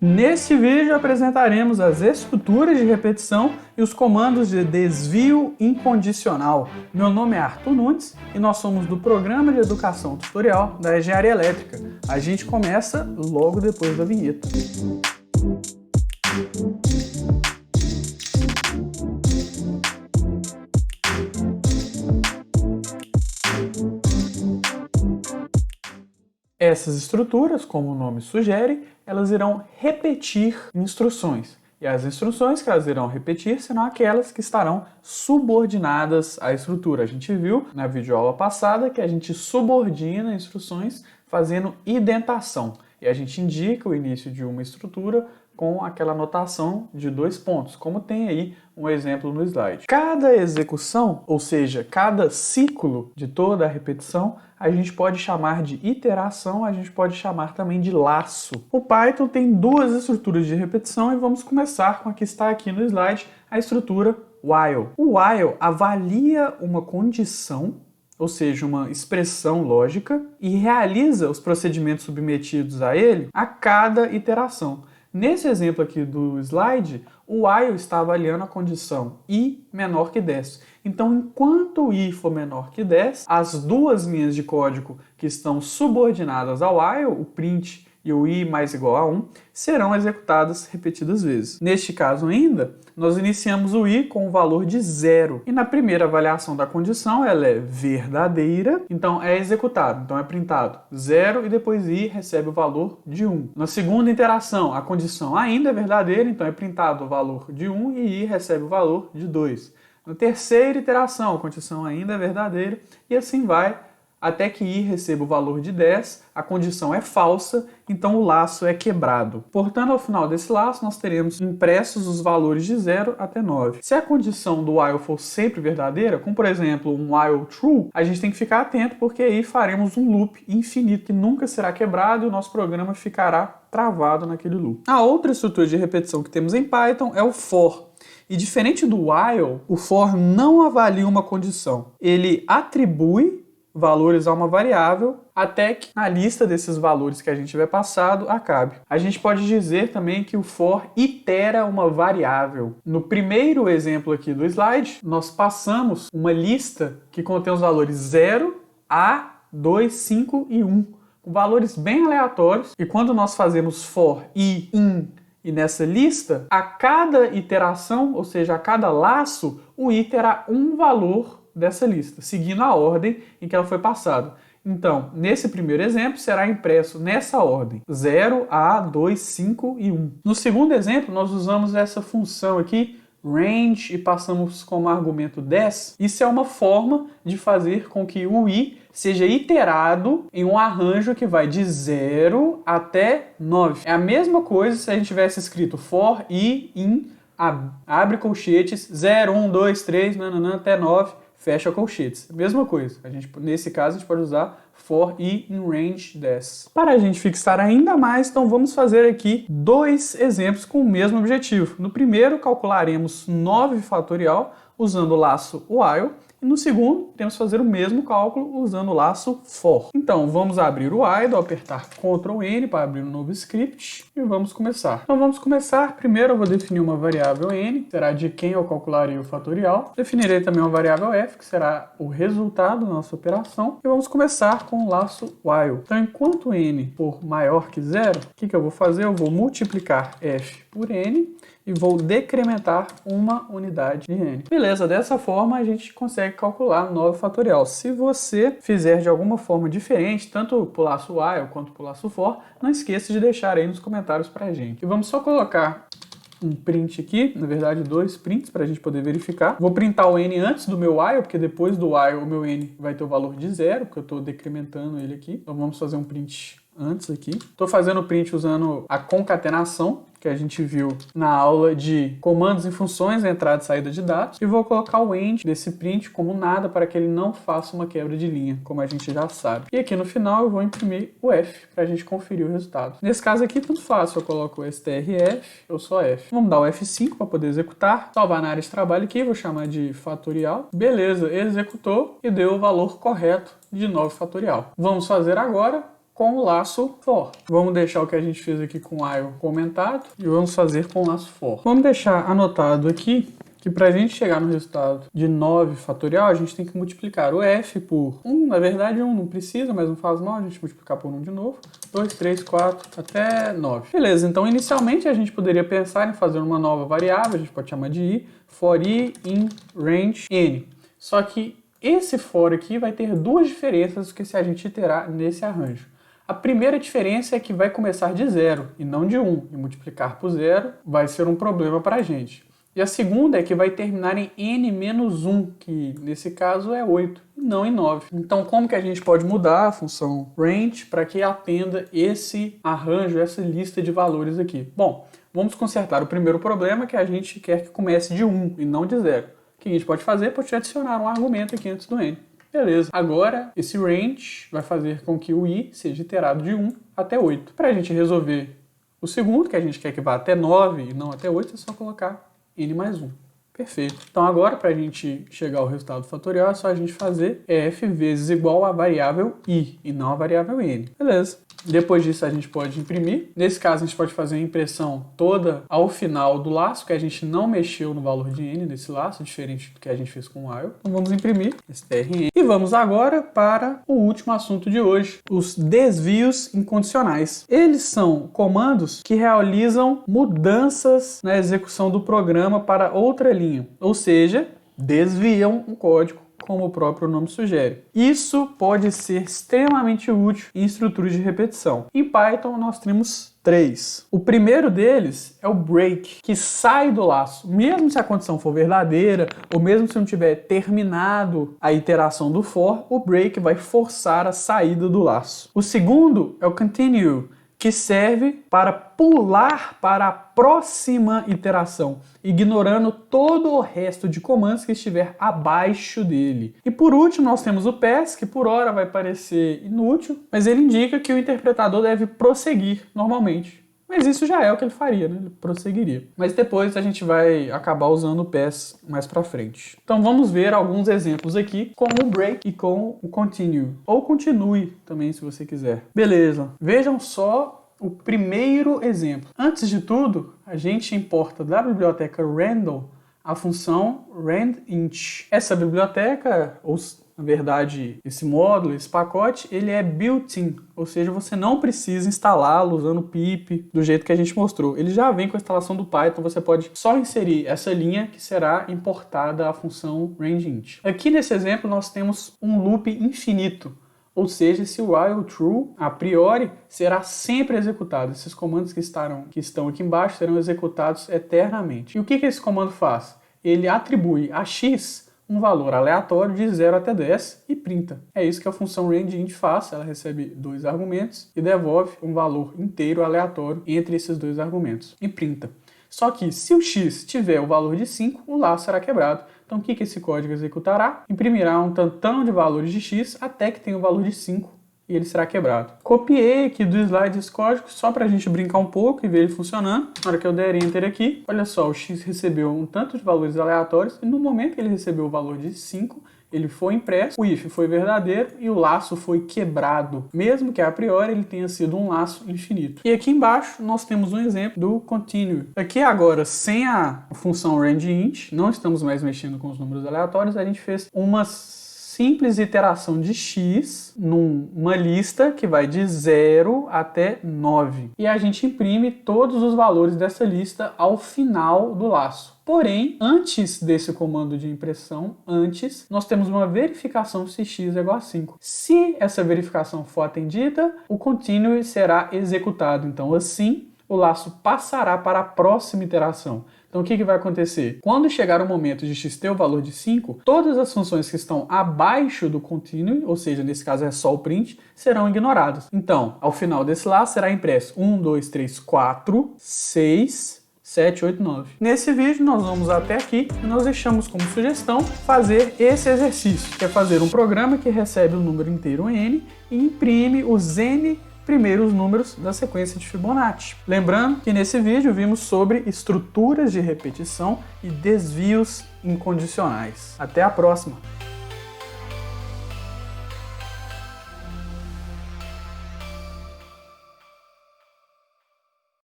Neste vídeo apresentaremos as estruturas de repetição e os comandos de desvio incondicional. Meu nome é Arthur Nunes e nós somos do Programa de Educação Tutorial da Engenharia Elétrica. A gente começa logo depois da vinheta. Essas estruturas, como o nome sugere, elas irão repetir instruções. E as instruções que elas irão repetir serão aquelas que estarão subordinadas à estrutura. A gente viu na videoaula passada que a gente subordina instruções fazendo indentação. E a gente indica o início de uma estrutura com aquela notação de 2 pontos, como tem aí um exemplo no slide. Cada execução, ou seja, cada ciclo de toda a repetição, a gente pode chamar de iteração, a gente pode chamar também de laço. O Python tem 2 estruturas de repetição e vamos começar com a que está aqui no slide, a estrutura while. O while avalia uma condição, ou seja, uma expressão lógica, e realiza os procedimentos submetidos a ele a cada iteração. Nesse exemplo aqui do slide, o while está avaliando a condição i menor que 10. Então, enquanto i for menor que 10, as 2 linhas de código que estão subordinadas ao while, o print e o i mais igual a 1, serão executadas repetidas vezes. Neste caso ainda, nós iniciamos o i com o valor de 0. E na primeira avaliação da condição, ela é verdadeira, então é executado, então é printado 0 e depois i recebe o valor de 1. Na segunda iteração, a condição ainda é verdadeira, então é printado o valor de 1 e i recebe o valor de 2. Na terceira iteração, a condição ainda é verdadeira e assim vai até que i receba o valor de 10, a condição é falsa, então o laço é quebrado. Portanto, ao final desse laço, nós teremos impressos os valores de 0 até 9. Se a condição do while for sempre verdadeira, como por exemplo um while true, a gente tem que ficar atento porque aí faremos um loop infinito que nunca será quebrado e o nosso programa ficará travado naquele loop. A outra estrutura de repetição que temos em Python é o for. E diferente do while, o for não avalia uma condição. Ele atribui valores a uma variável até que na lista desses valores que a gente tiver passado acabe. A gente pode dizer também que o for itera uma variável. No primeiro exemplo aqui do slide, nós passamos uma lista que contém os valores 0, A, 2, 5 e 1, com valores bem aleatórios. E quando nós fazemos for i, in, e nessa lista, a cada iteração, ou seja, a cada laço, o i terá um valor dessa lista, seguindo a ordem em que ela foi passada. Então, nesse primeiro exemplo, será impresso nessa ordem, 0, A, 2, 5 e 1. No segundo exemplo, nós usamos essa função aqui, range, e passamos como argumento 10. Isso é uma forma de fazer com que o i seja iterado em um arranjo que vai de 0 até 9. É a mesma coisa se a gente tivesse escrito for i in, abre colchetes, 0, 1, 2, 3, nananã, até 9, fecha colchetes. Mesma coisa. Nesse caso, a gente pode usar for i in range 10. Para a gente fixar ainda mais, então vamos fazer aqui 2 exemplos com o mesmo objetivo. No primeiro, calcularemos 9 fatorial usando o laço while. E no segundo, temos que fazer o mesmo cálculo usando o laço for. Então, vamos abrir o idle, apertar Ctrl N para abrir um novo script e vamos começar. Então, vamos começar. Primeiro, eu vou definir uma variável n, será de quem eu calcularei o fatorial. Definirei também uma variável f, que será o resultado da nossa operação. E vamos começar com o laço while. Então, enquanto n for maior que 0, o que eu vou fazer? Eu vou multiplicar f por n e vou decrementar uma unidade de n. Beleza, dessa forma a gente consegue calcular 9 fatorial. Se você fizer de alguma forma diferente, tanto por laço while quanto por laço for, não esqueça de deixar aí nos comentários pra gente. E vamos só colocar um print aqui, na verdade 2 prints para a gente poder verificar. Vou printar o n antes do meu while, porque depois do while o meu n vai ter o valor de 0, porque eu estou decrementando ele aqui. Então vamos fazer um print antes aqui. Estou fazendo o print usando a concatenação, que a gente viu na aula de comandos e funções, entrada e saída de dados, e vou colocar o end desse print como nada para que ele não faça uma quebra de linha, como a gente já sabe. E aqui no final eu vou imprimir o F para a gente conferir o resultado. Nesse caso aqui, tanto faz, eu coloco o strf ou só F. Vamos dar o F5 para poder executar, salvar na área de trabalho aqui, vou chamar de fatorial. Beleza, executou e deu o valor correto de 9 fatorial. Vamos fazer agora com o laço for. Vamos deixar o que a gente fez aqui com while comentado e vamos fazer com o laço for. Vamos deixar anotado aqui que para a gente chegar no resultado de 9 fatorial, a gente tem que multiplicar o f por 1. Na verdade, 1 não precisa, mas não faz mal a gente multiplicar por 1 de novo. 2, 3, 4, até 9. Beleza, então inicialmente a gente poderia pensar em fazer uma nova variável, a gente pode chamar de i, for i in range n. Só que esse for aqui vai ter duas diferenças do que se a gente iterar nesse arranjo. A primeira diferença é que vai começar de 0 e não de 1, e multiplicar por 0 vai ser um problema para a gente. E a segunda é que vai terminar em n-1, que nesse caso é 8, e não em 9. Então, como que a gente pode mudar a função range para que atenda esse arranjo, essa lista de valores aqui? Bom, vamos consertar o primeiro problema, que a gente quer que comece de 1 e não de 0. O que a gente pode fazer? Pode adicionar um argumento aqui antes do n. Beleza. Agora, esse range vai fazer com que o i seja iterado de 1 até 8. Para a gente resolver o segundo, que a gente quer que vá até 9 e não até 8, é só colocar n mais 1. Perfeito. Então agora, para a gente chegar ao resultado fatorial, é só a gente fazer f vezes igual à variável i e não a variável n. Beleza. Depois disso a gente pode imprimir. Nesse caso a gente pode fazer a impressão toda ao final do laço, que a gente não mexeu no valor de n nesse laço, diferente do que a gente fez com o while. Então vamos imprimir strn. E vamos agora para o último assunto de hoje, os desvios incondicionais. Eles são comandos que realizam mudanças na execução do programa para outra linha, ou seja, desviam um código, como o próprio nome sugere. Isso pode ser extremamente útil em estruturas de repetição. Em Python nós temos 3. O primeiro deles é o break, que sai do laço. Mesmo se a condição for verdadeira, ou mesmo se não tiver terminado a iteração do for, o break vai forçar a saída do laço. O segundo é o continue, que serve para pular para a próxima iteração, ignorando todo o resto de comandos que estiver abaixo dele. E por último, nós temos o pass, que por hora vai parecer inútil, mas ele indica que o interpretador deve prosseguir normalmente. Mas isso já é o que ele faria, né? Ele prosseguiria. Mas depois a gente vai acabar usando o pass mais pra frente. Então vamos ver alguns exemplos aqui com o break e com o continue. Ou continue também, se você quiser. Beleza. Vejam só o primeiro exemplo. Antes de tudo, a gente importa da biblioteca Randall a função randint. Essa biblioteca, ou na verdade, esse módulo, esse pacote, ele é built-in, ou seja, você não precisa instalá-lo usando o pip do jeito que a gente mostrou. Ele já vem com a instalação do Python, você pode só inserir essa linha que será importada a função randint. Aqui nesse exemplo nós temos um loop infinito, ou seja, esse while true, a priori, será sempre executado. Esses comandos que estão aqui embaixo serão executados eternamente. E o que esse comando faz? Ele atribui a x um valor aleatório de 0 até 10 e printa. É isso que a função randint faz, ela recebe 2 argumentos e devolve um valor inteiro aleatório entre esses 2 argumentos e printa. Só que se o x tiver o valor de 5, o laço será quebrado. Então o que esse código executará? Imprimirá um tantão de valores de x até que tenha o valor de 5 e ele será quebrado. Copiei aqui do slide esse código só para a gente brincar um pouco e ver ele funcionando. Na hora que eu der Enter aqui, olha só, o x recebeu um tanto de valores aleatórios e no momento que ele recebeu o valor de 5, ele foi impresso, o if foi verdadeiro e o laço foi quebrado, mesmo que a priori ele tenha sido um laço infinito. E aqui embaixo nós temos um exemplo do continue. Aqui agora, sem a função randint, não estamos mais mexendo com os números aleatórios, a gente fez uma simples iteração de x numa lista que vai de 0 até 9. E a gente imprime todos os valores dessa lista ao final do laço. Porém, antes desse comando de impressão, nós temos uma verificação se x é igual a 5. Se essa verificação for atendida, o continue será executado. Então, assim, o laço passará para a próxima iteração. Então, o que vai acontecer? Quando chegar o momento de x ter o valor de 5, todas as funções que estão abaixo do continue, ou seja, nesse caso é só o print, serão ignoradas. Então, ao final desse laço, será impresso 1, 2, 3, 4, 6... 7, 8, 9. Nesse vídeo nós vamos até aqui e nós deixamos como sugestão fazer esse exercício, que é fazer um programa que recebe o número inteiro n e imprime os n primeiros números da sequência de Fibonacci. Lembrando que nesse vídeo vimos sobre estruturas de repetição e desvios incondicionais. Até a próxima!